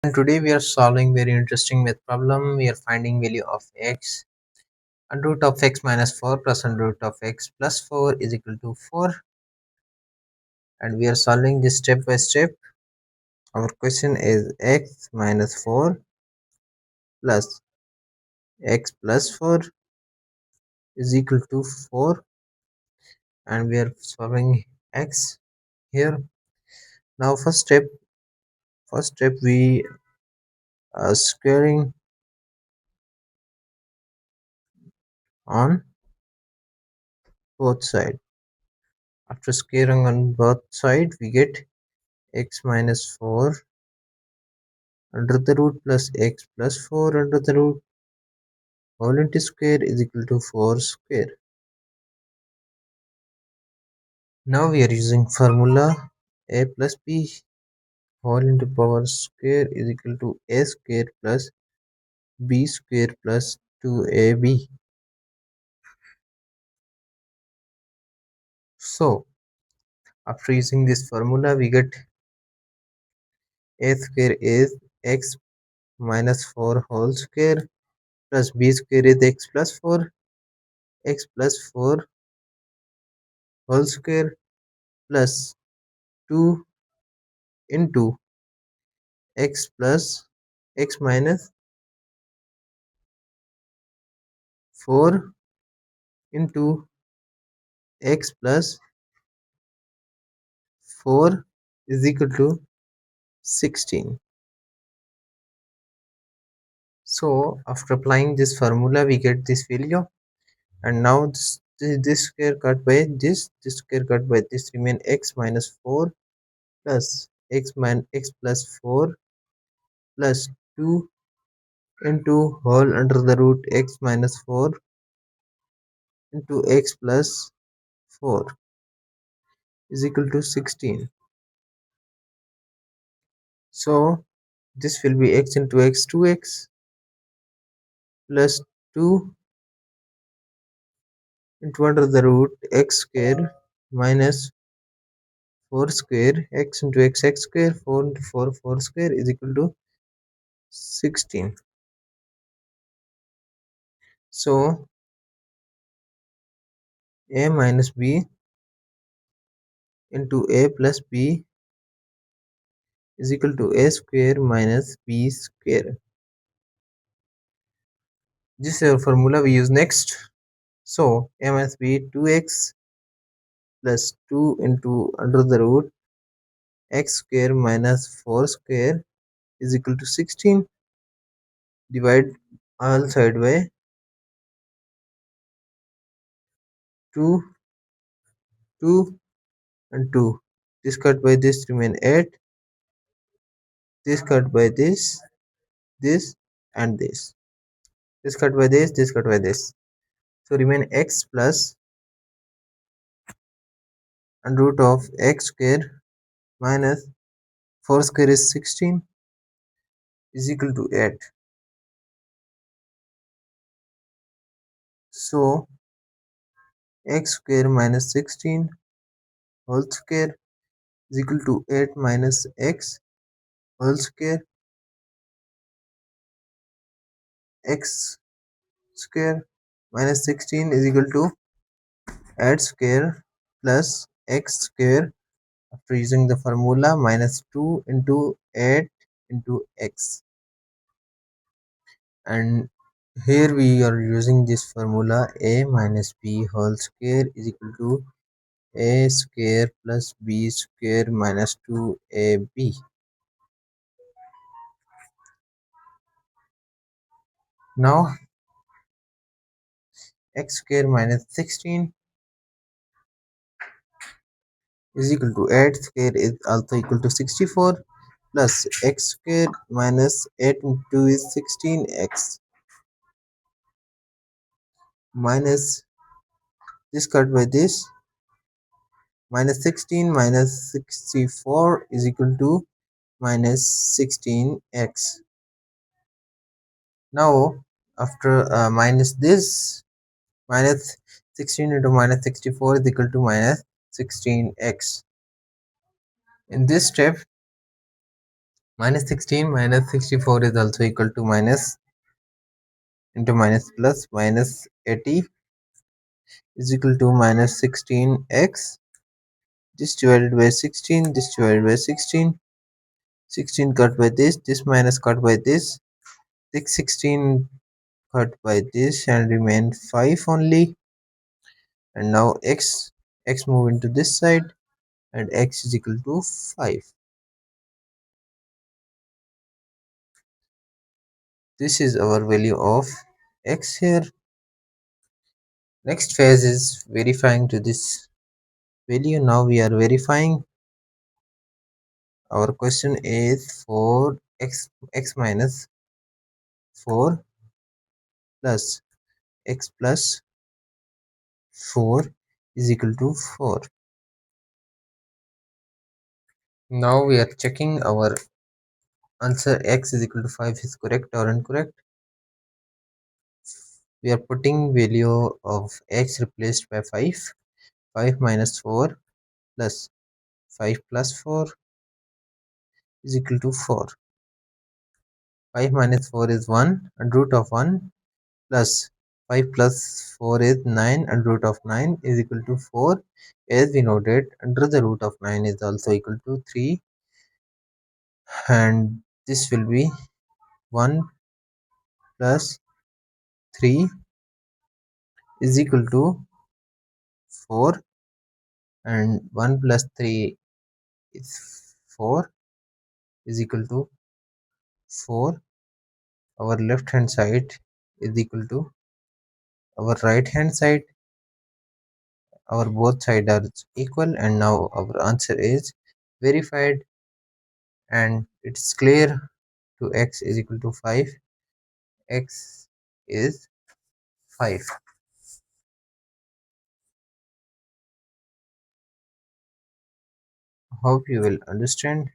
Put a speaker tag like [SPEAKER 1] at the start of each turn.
[SPEAKER 1] And today we are solving very interesting math problem. We are finding value of x. Under root of x minus 4 plus under root of x plus 4 is equal to 4. And we are solving this step by step. Our question is x minus 4 plus x plus 4 is equal to 4. And we are solving x here. Now first step we are squaring on both sides. After squaring on both sides we get x minus 4 under the root plus x plus 4 under the root whole into square is equal to 4 square. Now we are using formula a plus b whole into power square is equal to a square plus b square plus 2ab. So after using this formula we get a square is x minus 4 whole square plus b square is x plus 4 x plus 4 whole square plus 2 into x plus x minus 4 into x plus 4 is equal to 16. So after applying this formula we get this value, and now this square cut by this square cut by this remain x minus 4 plus x plus 4 plus 2 into whole under the root x minus 4 into x plus 4 is equal to 16. So this will be x into x 2x plus 2 into under the root x square minus 4 square x into x square 4 into 4 square is equal to 16. So a minus b into a plus b is equal to a square minus b square. This is our formula we use next. So a minus b 2x plus 2 into under the root x square minus 4 square is equal to 16. Divide all side by 2, 2 and 2. This cut by this remain 8. This cut by this and this. This cut by this cut by this. So remain x plus under root of x square minus 4 square is 16 is equal to 8. So x square minus 16 whole square is equal to 8 minus x whole square. X square minus 16 is equal to 8 square plus x square after using the formula minus 2 into 8 into x, and here we are using this formula a minus b whole square is equal to a square plus b square minus 2ab. Now x square minus 16 is equal to 8 square is also equal to 64 plus x square minus 8 into is 16x minus this cut by this minus 16 minus 64 is equal to minus 16x. Now after minus this minus 16 into minus 64 is equal to minus 16x. In this step Minus 16 minus 64 is also equal to minus into minus plus minus 80 is equal to minus 16x. This divided by 16, this divided by 16. 16 cut by this minus cut by this. 16 cut by this and remain 5 only. And now x move into this side and x is equal to 5. This is our value of x here. Next phase is verifying to this value. Now we are verifying. Our question is for x minus 4 plus x plus 4 is equal to 4. Now we are checking our answer x is equal to 5 is correct or incorrect. We are putting value of x replaced by 5. 5 minus 4 plus 5 plus 4 is equal to 4. 5 minus 4 is 1 and root of 1 plus 5 plus 4 is 9 and root of 9 is equal to 4. As we noted, under the root of 9 is also equal to 3, and this will be 1 plus 3 is equal to 4, and 1 plus 3 is 4 is equal to 4. Our left hand side is equal to our right hand side. Our both sides are equal, and now our answer is verified, and it's clear to x is equal to 5. X is 5. Hope you will understand.